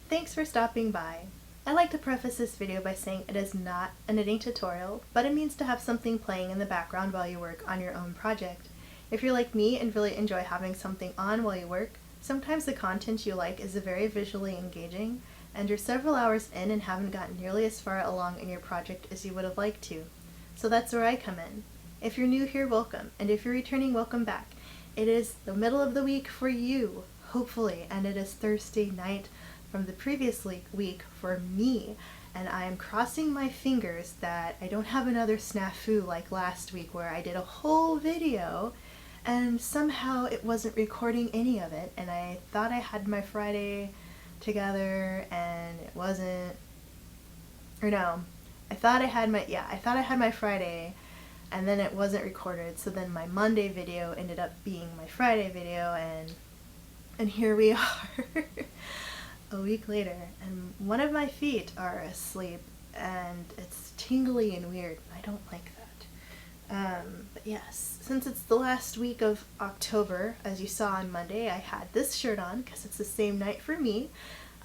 Thanks for stopping by. I like to preface this video by saying it is not a knitting tutorial, but it means to have something playing in the background while you work on your own project. If you're like me and really enjoy having something on while you work, sometimes the content you like is very visually engaging, and you're several hours in and haven't gotten nearly as far along in your project as you would have liked to. So that's where I come in. If you're new here, welcome, and if you're returning, welcome back. It is the middle of the week for you, hopefully, and it is Thursday night from the previous week for me, and I am crossing my fingers that I don't have another snafu like last week where I did a whole video and somehow it wasn't recording any of it, and I thought I had my Friday together and it wasn't, or no, I thought I had my Friday and then it wasn't recorded, so then my Monday video ended up being my Friday video, and here we are. A week later, and one of my feet are asleep and it's tingly and weird. I don't like that. But yes, since it's the last week of October, as you saw on Monday, I had this shirt on because it's the same night for me.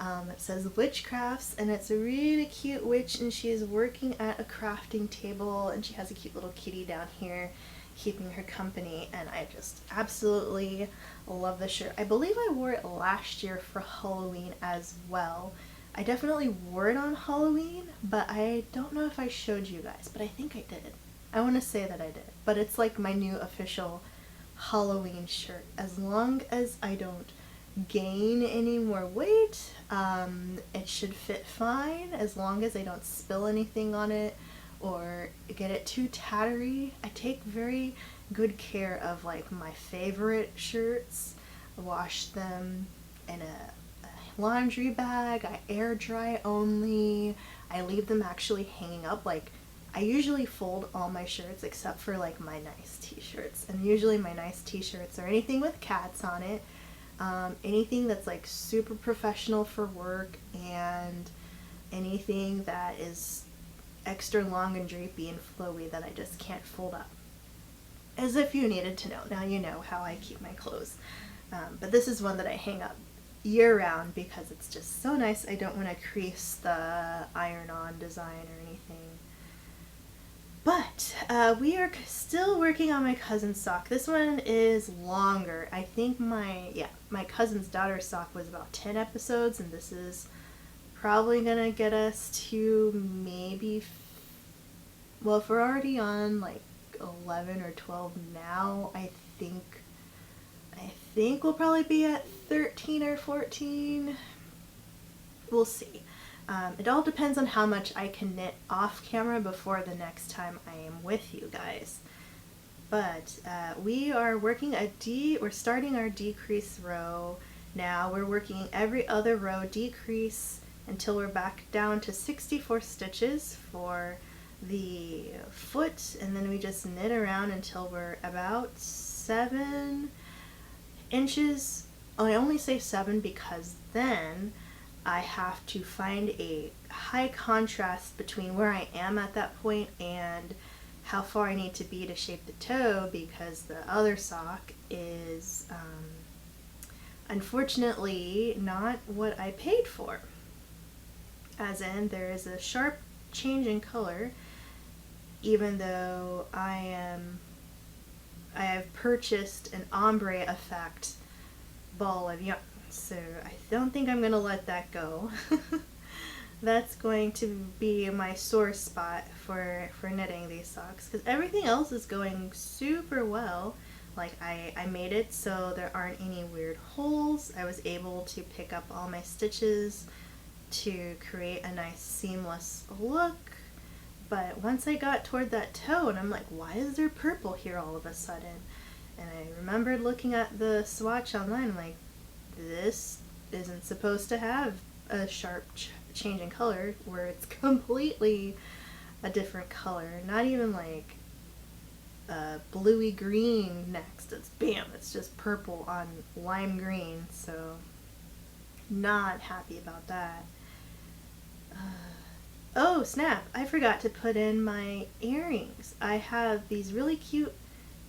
It says Witchcrafts, and it's a really cute witch, and she is working at a crafting table, and she has a cute little kitty down here keeping her company, and I just absolutely love this shirt. I believe I wore it last year for Halloween as well. I definitely wore it on Halloween, but I don't know if I showed you guys, but I think I did. I want to say that I did, but it's like my new official Halloween shirt. As long as I don't gain any more weight, it should fit fine, as long as I don't spill anything on it or get it too tattery. I take very good care of like my favorite shirts. I wash them in a laundry bag, I air dry only, I leave them actually hanging up. Like, I usually fold all my shirts except for like my nice t-shirts, and usually my nice t-shirts are anything with cats on it, anything that's like super professional for work, and anything that is extra long and drapey and flowy that I just can't fold up. As if you needed to know. Now you know how I keep my clothes. But this is one that I hang up year round because it's just so nice. I don't want to crease the iron-on design or anything. But we are still working on my cousin's sock. This one is longer. I think my cousin's daughter's sock was about 10 episodes, and this is probably gonna get us to maybe, well, if we're already on like 11 or 12 now, I think we'll probably be at 13 or 14. We'll see. It all depends on how much I can knit off camera before the next time I am with you guys. But we are working we're starting our decrease row now. We're working every other row decrease until we're back down to 64 stitches for the foot, and then we just knit around until we're about 7 inches. Oh, I only say 7 because then I have to find a high contrast between where I am at that point and how far I need to be to shape the toe, because the other sock is unfortunately not what I paid for. As in, there is a sharp change in color, even though I have purchased an ombre effect ball of yarn, so I don't think I'm going to let that go. That's going to be my sore spot for knitting these socks, because everything else is going super well. Like, I made it so there aren't any weird holes. I was able to pick up all my stitches to create a nice seamless look. But once I got toward that toe, and I'm like, why is there purple here all of a sudden? And I remembered looking at the swatch online. I'm like, this isn't supposed to have a sharp change in color where it's completely a different color. Not even like bluey green next. It's bam, it's just purple on lime green. So not happy about that. Oh snap, I forgot to put in my earrings. I have these really cute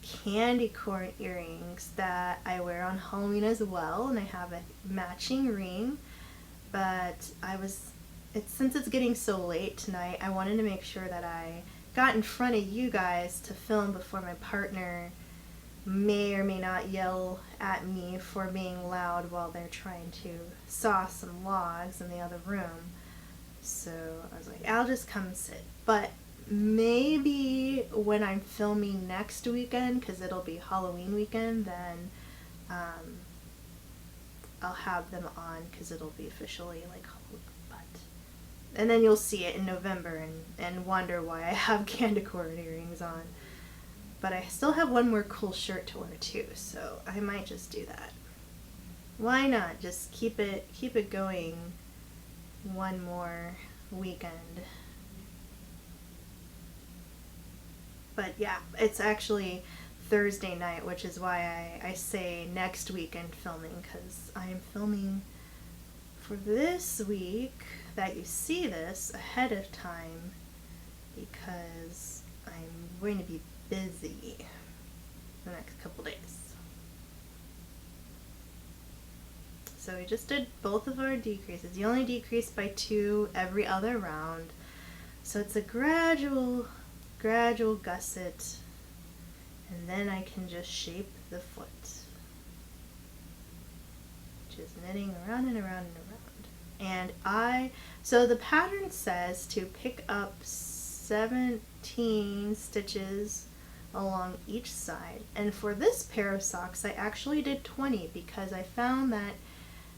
candy corn earrings that I wear on Halloween as well, and I have a matching ring. but since it's getting so late tonight, I wanted to make sure that I got in front of you guys to film before my partner may or may not yell at me for being loud while they're trying to saw some logs in the other room. So I was like, I'll just come sit. But maybe when I'm filming next weekend, because it'll be Halloween weekend, then I'll have them on, because it'll be officially like Halloween. And then you'll see it in November and wonder why I have candy-cord earrings on. But I still have one more cool shirt to wear too, so I might just do that. Why not? Just keep it going one more weekend. But yeah, it's actually Thursday night, which is why I say next weekend filming, because I am filming for this week that you see this ahead of time, because I'm going to be busy the next couple days. So we just did both of our decreases. You only decrease by 2 every other round, so it's a gradual gusset, and then I can just shape the foot, just knitting around and around and around. And so the pattern says to pick up 17 stitches along each side, and for this pair of socks I actually did 20, because I found that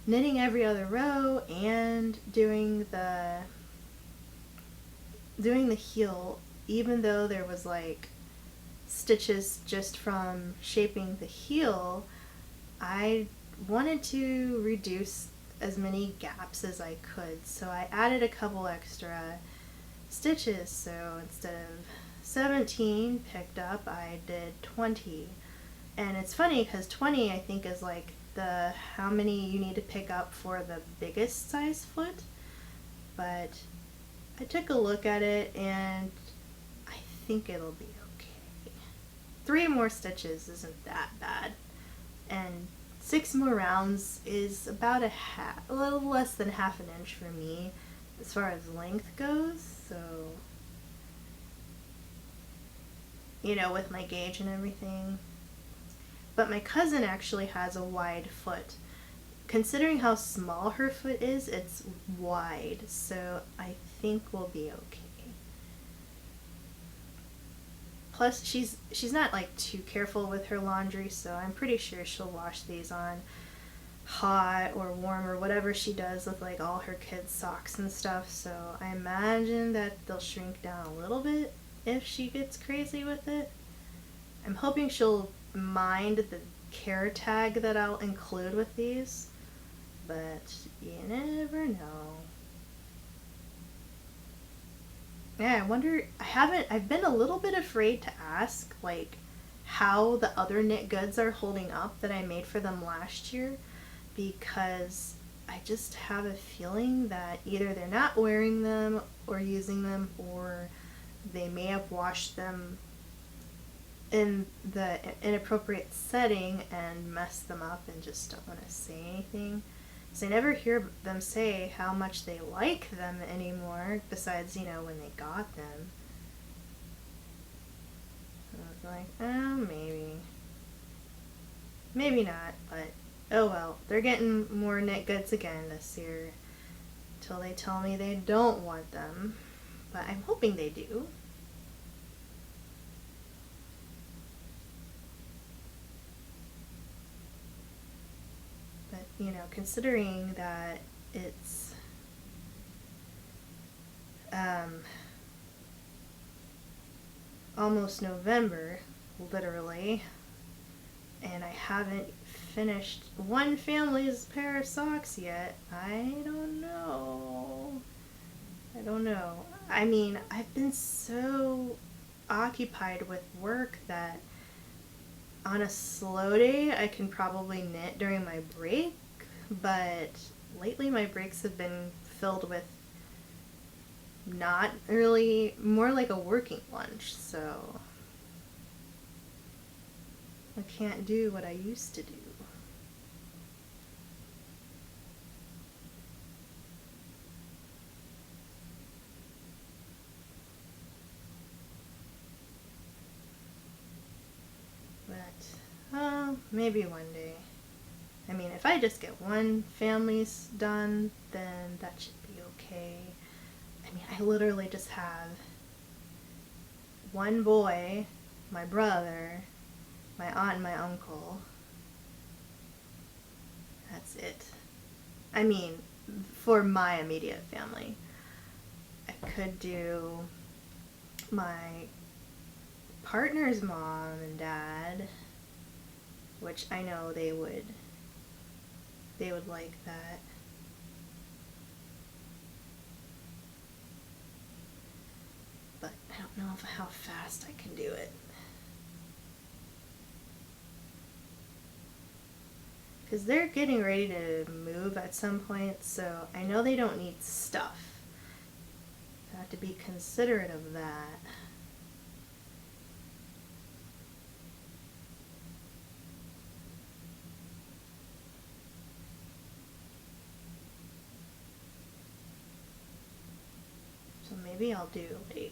knitting every other row and doing the heel, even though there was like stitches just from shaping the heel, I wanted to reduce as many gaps as I could, so I added a couple extra stitches. So instead of 17 picked up, I did 20. And it's funny because 20 I think is like the how many you need to pick up for the biggest size foot, but I took a look at it and I think it'll be okay. 3 more stitches isn't that bad, and 6 more rounds is about a little less than half an inch for me as far as length goes, so with my gauge and everything. But my cousin actually has a wide foot. Considering how small her foot is, it's wide, so I think we'll be okay. Plus, she's not like too careful with her laundry, so I'm pretty sure she'll wash these on hot or warm or whatever she does with like all her kids' socks and stuff. So I imagine that they'll shrink down a little bit if she gets crazy with it. I'm hoping she'll mind the care tag that I'll include with these, but you never know. Yeah, I wonder, I've been a little bit afraid to ask, like, how the other knit goods are holding up that I made for them last year, because I just have a feeling that either they're not wearing them or using them, or they may have washed them in the inappropriate setting and messed them up and just don't want to say anything. So I never hear them say how much they like them anymore, besides, when they got them. And I was like, oh, maybe not, but oh well. They're getting more knit goods again this year, till they tell me they don't want them, but I'm hoping they do. Considering that it's almost November, literally, and I haven't finished one family's pair of socks yet, I don't know. I mean, I've been so occupied with work that on a slow day I can probably knit during my break, but lately my breaks have been filled with not really, more like a working lunch, so I can't do what I used to do. Well, maybe one day. I mean, if I just get one family's done, then that should be okay. I mean, I literally just have one boy, my brother, my aunt and my uncle. That's it. I mean, for my immediate family. I could do my partner's mom and dad, which I know they would like that. But I don't know how fast I can do it. Because they're getting ready to move at some point, so I know they don't need stuff. I have to be considerate of that. So maybe I'll do like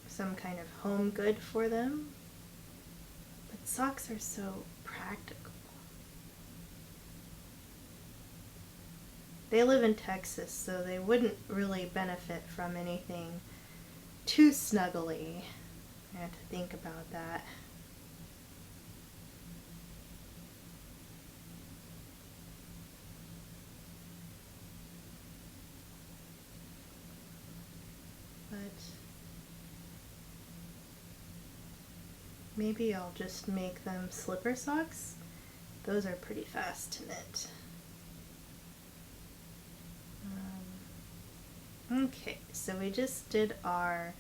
some kind of home good for them. But socks are so practical. They live in Texas, so they wouldn't really benefit from anything too snuggly. I have to think about that. But maybe I'll just make them slipper socks. Those are pretty fast to knit. Okay, so we just did our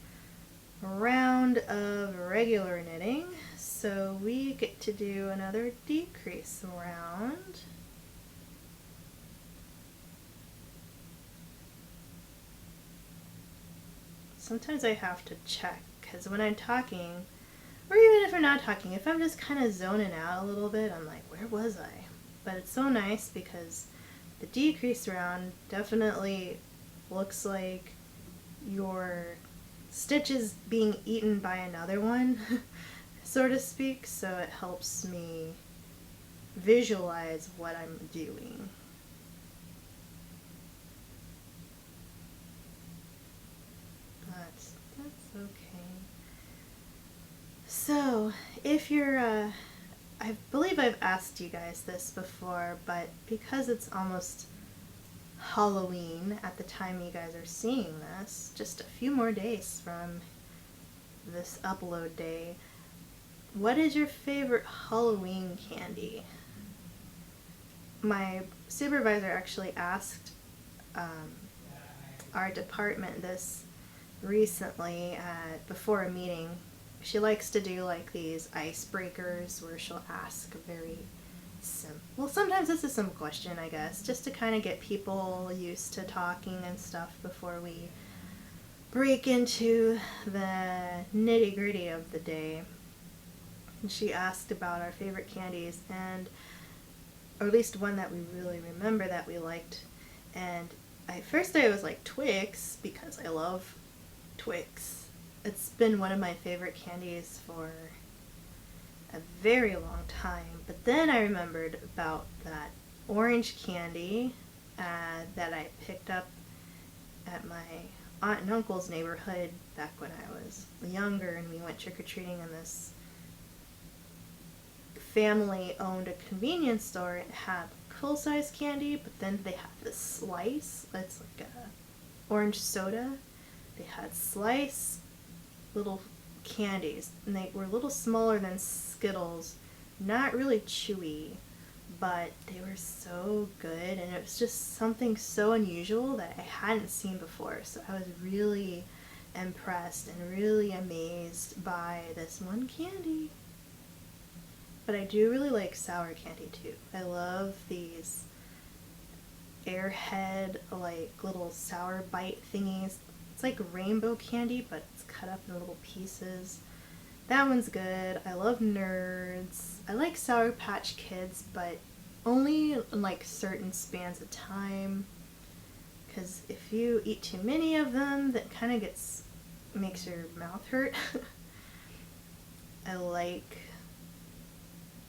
round of regular knitting, so we get to do another decrease round. Sometimes I have to check, because when I'm talking, or even if I'm not talking, if I'm just kind of zoning out a little bit, I'm like, where was I? But it's so nice because the decrease round definitely looks like your stitch is being eaten by another one, so to speak, so it helps me visualize what I'm doing. That's okay. So, if you're, I believe I've asked you guys this before, but because it's almost Halloween at the time you guys are seeing this, just a few more days from this upload day, what is your favorite Halloween candy? My supervisor actually asked our department this recently before a meeting. She likes to do like these icebreakers where she'll ask a very well, sometimes this is some question, I guess, just to kind of get people used to talking and stuff before we break into the nitty-gritty of the day. And she asked about our favorite candies, and or at least one that we really remember that we liked. And first I was like Twix, because I love Twix. It's been one of my favorite candies for a very long time. But then I remembered about that orange candy that I picked up at my aunt and uncle's neighborhood back when I was younger, and we went trick-or-treating in this family-owned a convenience store. It had full-size candy, but then they had this slice. It's like a orange soda. They had slice little candies, and they were a little smaller than Skittles, not really chewy, but they were so good, and it was just something so unusual that I hadn't seen before, so I was really impressed and really amazed by this one candy. But I do really like sour candy too. I love these Airhead like little sour bite thingies. It's like rainbow candy, but it's cut up in little pieces. That one's good. I love Nerds. I like Sour Patch Kids, but only in like certain spans of time. Because if you eat too many of them, that kind of gets makes your mouth hurt. I like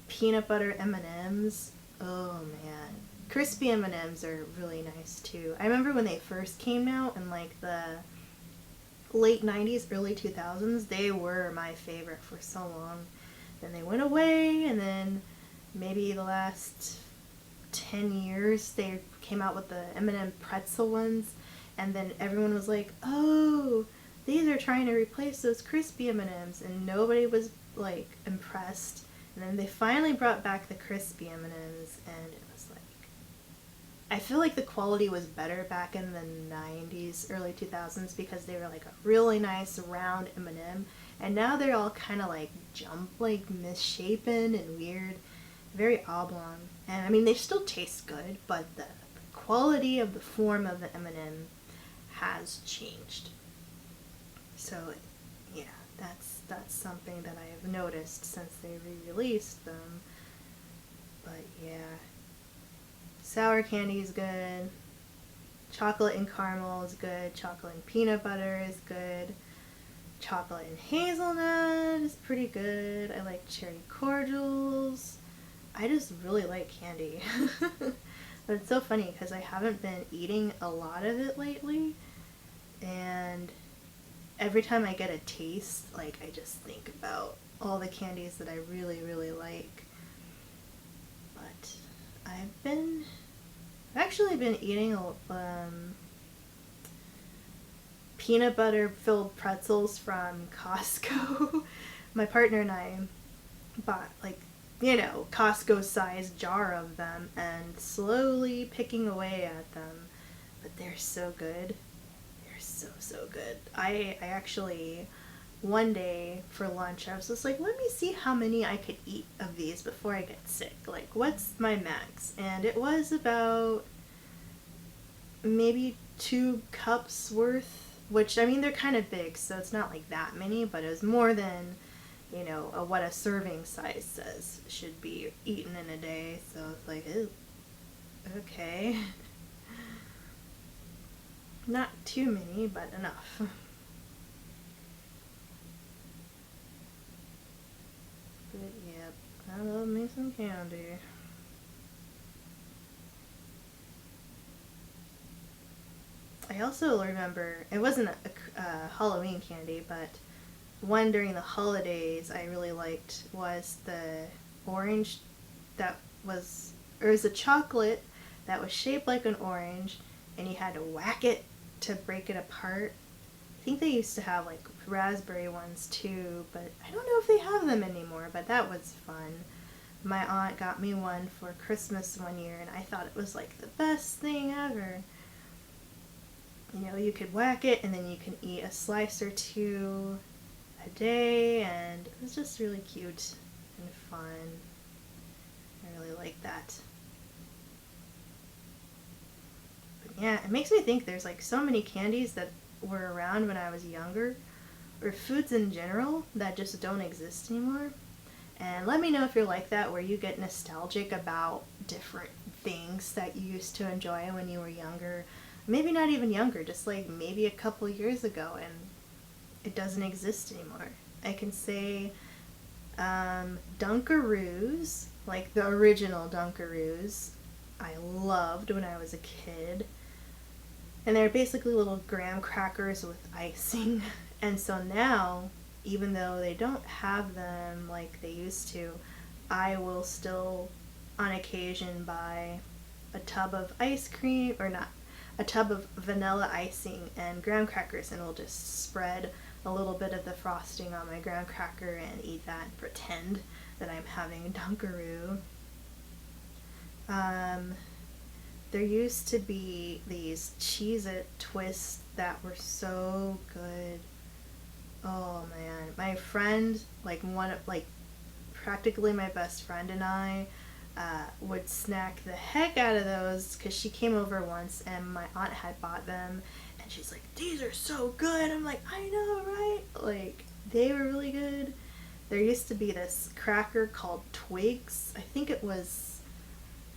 peanut butter M&Ms. Oh man. Crispy M&Ms are really nice too. I remember when they first came out in like the late 90s, early 2000s, they were my favorite for so long. Then they went away, and then maybe the last 10 years they came out with the M&M pretzel ones, and then everyone was like, oh, these are trying to replace those crispy M&Ms, and nobody was like impressed. And then they finally brought back the crispy M&Ms, and it was like, I feel like the quality was better back in the 90s, early 2000s, because they were like a really nice round M&M, and now they're all kind of like like misshapen and weird, very oblong. And I mean, they still taste good, but the quality of the form of the M&M has changed. So yeah, that's something that I have noticed since they re-released them. But yeah, sour candy is good. Chocolate and caramel is good. Chocolate and peanut butter is good. Chocolate and hazelnut is pretty good. I like cherry cordials. I just really like candy. But it's so funny because I haven't been eating a lot of it lately, and every time I get a taste, like, I just think about all the candies that I really, really like. But I've actually been eating peanut butter filled pretzels from Costco. My partner and I bought Costco sized jar of them and slowly picking away at them. But they're so good. They're so good. I actually, one day for lunch, I was just like, let me see how many I could eat of these before I get sick. Like, what's my max? And it was about maybe 2 cups worth, which, I mean, they're kind of big, so it's not like that many, but it was more than, what a serving size says should be eaten in a day. So it's like, ew, okay. Not too many, but enough. But yep, I love me some candy. I also remember, it wasn't a Halloween candy, but one during the holidays I really liked was the orange it was a chocolate that was shaped like an orange, and you had to whack it to break it apart. I think they used to have like raspberry ones too, but I don't know if they have them anymore, but that was fun. My aunt got me one for Christmas one year, and I thought it was like the best thing ever. You could whack it, and then you can eat a slice or two a day, and it was just really cute and fun. I really like that. But yeah, it makes me think there's like so many candies that were around when I was younger, or foods in general that just don't exist anymore. And let me know if you're like that, where you get nostalgic about different things that you used to enjoy when you were younger. Maybe not even younger, just like maybe a couple years ago, and it doesn't exist anymore. I can say Dunkaroos, like the original Dunkaroos, I loved when I was a kid. And they're basically little graham crackers with icing. And so now, even though they don't have them like they used to, I will still, on occasion, buy a tub of ice cream, or not, a tub of vanilla icing and graham crackers, and we'll just spread a little bit of the frosting on my graham cracker and eat that and pretend that I'm having a Dunkaroo. There used to be these Cheez-It twists that were so good. Oh man, my friend, practically my best friend and I, would snack the heck out of those, because she came over once and my aunt had bought them, and she's like, these are so good. I'm like, I know, right? Like, they were really good. There used to be this cracker called Twigs. I think it was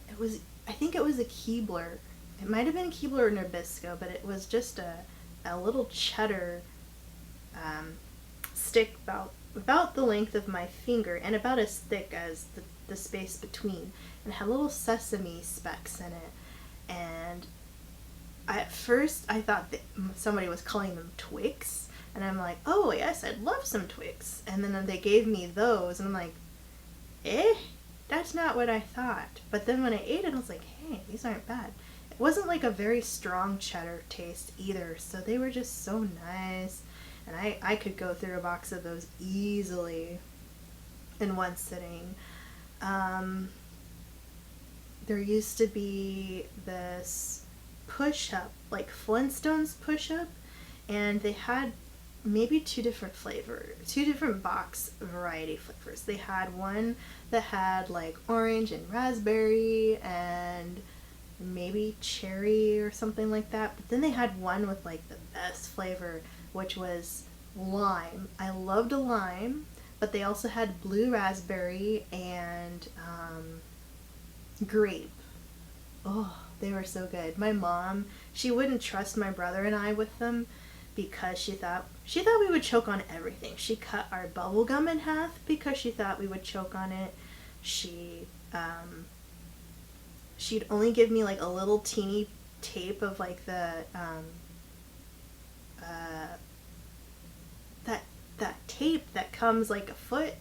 a Keebler. It might have been Keebler or Nabisco, but it was just a little cheddar stick about the length of my finger and about as thick as the space between, and it had little sesame specks in it. And at first I thought that somebody was calling them Twix, and I'm like, oh yes, I'd love some Twix. And then they gave me those, and I'm like, that's not what I thought. But then when I ate it, I was like, hey, these aren't bad. It wasn't like a very strong cheddar taste either, so they were just so nice. And I could go through a box of those easily in one sitting. There used to be this push-up, like Flintstones push-up, and they had maybe two different box variety flavors. They had one that had like orange and raspberry and maybe cherry or something like that. But then they had one with like the best flavor, which was lime. I loved a lime, but they also had blue raspberry and grape. Oh, they were so good. My mom, she wouldn't trust my brother and I with them because she thought we would choke on everything. She cut our bubble gum in half because she thought we would choke on it. She'd only give me like a little teeny tape of like the that tape that comes like a foot.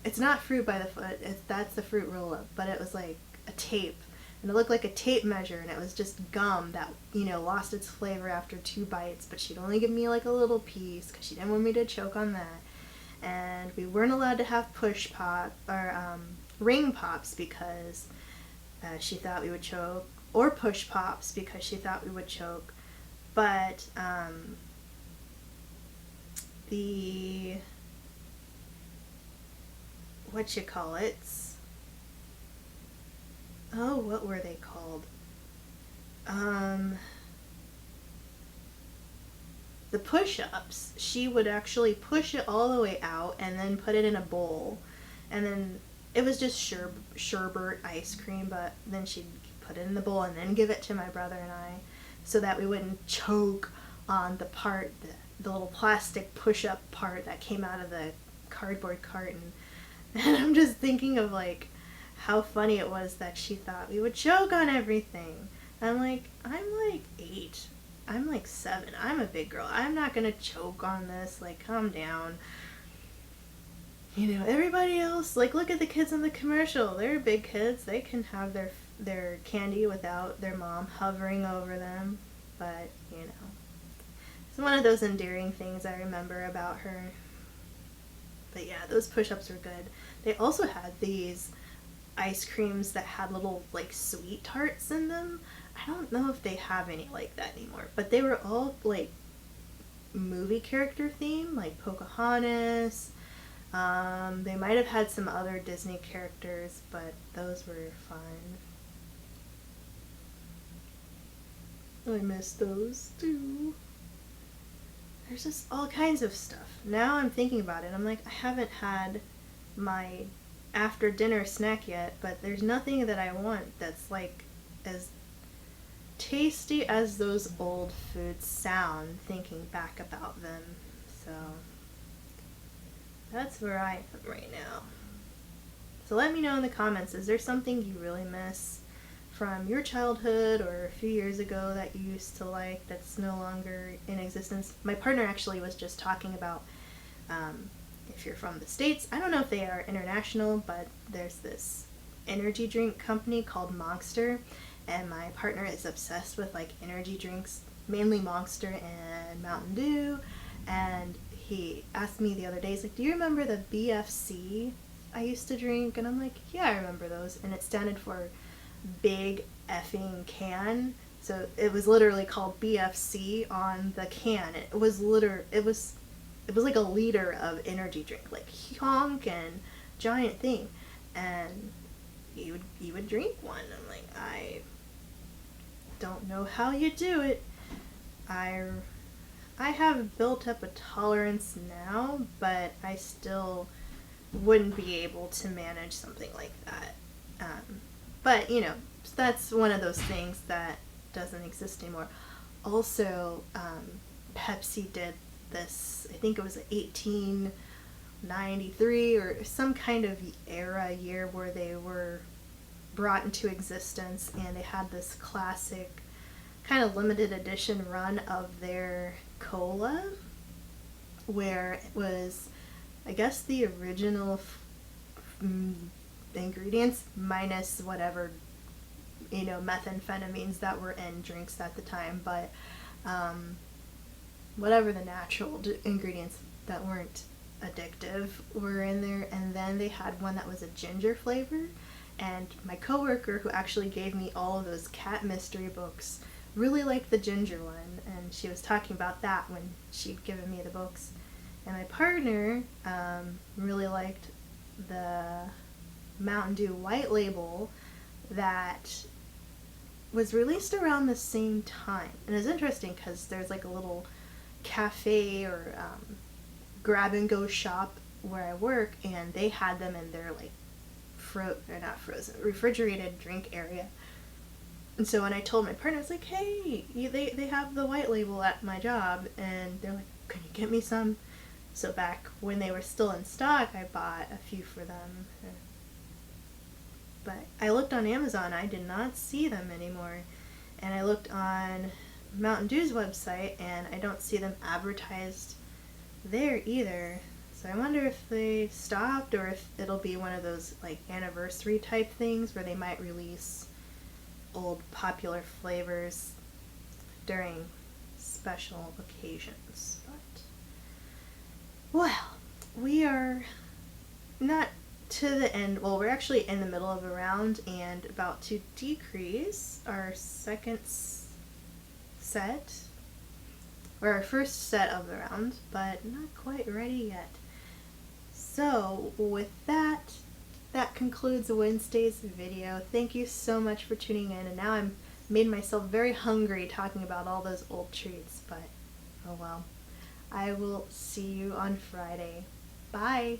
It's not fruit by the foot. That's the fruit roll-up, but it was like a tape, and it looked like a tape measure, and it was just gum that, you know, lost its flavor after 2 bites. But she'd only give me like a little piece because she didn't want me to choke on that. And we weren't allowed to have push pop or ring pops because she thought we would choke, or push pops because she thought we would choke. But what were they called? The push-ups, she would actually push it all the way out and then put it in a bowl, and then it was just sherbet ice cream, but then she'd put it in the bowl and then give it to my brother and I so that we wouldn't choke on the little plastic push-up part that came out of the cardboard carton. And I'm just thinking of like how funny it was that she thought we would choke on everything. I'm like 8. I'm like 7. I'm a big girl. I'm not gonna choke on this. Like, calm down. You know, everybody else, like, look at the kids in the commercial. They're big kids. They can have their candy without their mom hovering over them. But, you know, it's one of those endearing things I remember about her. But yeah, those push-ups were good. They also had these ice creams that had little, like, sweet tarts in them. I don't know if they have any like that anymore, but they were all, like, movie character theme, like Pocahontas. They might have had some other Disney characters, but those were fun. I miss those too. There's just all kinds of stuff. Now I'm thinking about it, I'm like, I haven't had my after dinner snack yet, but there's nothing that I want that's like as tasty as those old foods sound thinking back about them. So that's where I am right now. So let me know in the comments, is there something you really miss from your childhood or a few years ago that you used to like that's no longer in existence? My partner actually was just talking about if you're from the States, I don't know if they are international, but there's this energy drink company called Monster, and my partner is obsessed with like energy drinks, mainly Monster and Mountain Dew. And he asked me the other day, he's like, do you remember the BFC I used to drink? And I'm like, yeah, I remember those. And it standard for big effing can. So it was literally called BFC on the can. It was like a liter of energy drink, like honk and giant thing. And you would drink one. I'm like, I don't know how you do it. I have built up a tolerance now, but I still wouldn't be able to manage something like that. But, you know, that's one of those things that doesn't exist anymore. Also, Pepsi did this, I think it was 1893 or some kind of year where they were brought into existence, and they had this classic kind of limited edition run of their cola where it was, I guess, the original ingredients minus whatever, methamphetamines that were in drinks at the time, but whatever the natural ingredients that weren't addictive were in there. And then they had one that was a ginger flavor, and my coworker, who actually gave me all of those cat mystery books, really liked the ginger one, and she was talking about that when she'd given me the books. And my partner really liked the Mountain Dew White Label that was released around the same time. And it's interesting because there's like a little cafe or grab and go shop where I work, and they had them in their like refrigerated drink area. And so when I told my partner, I was like, hey, they have the White Label at my job, and they're like, can you get me some? So back when they were still in stock, I bought a few for them. But I looked on Amazon, I did not see them anymore. And I looked on Mountain Dew's website, and I don't see them advertised there either. So I wonder if they stopped, or if it'll be one of those like anniversary type things where they might release old popular flavors during special occasions. But, well, we are not to the end. Well, we're actually in the middle of a round and about to decrease our second set, or our first set of the round, but not quite ready yet. So with that concludes Wednesday's video. Thank you so much for tuning in, and now I'm made myself very hungry talking about all those old treats, but oh well. I will see you on Friday. Bye!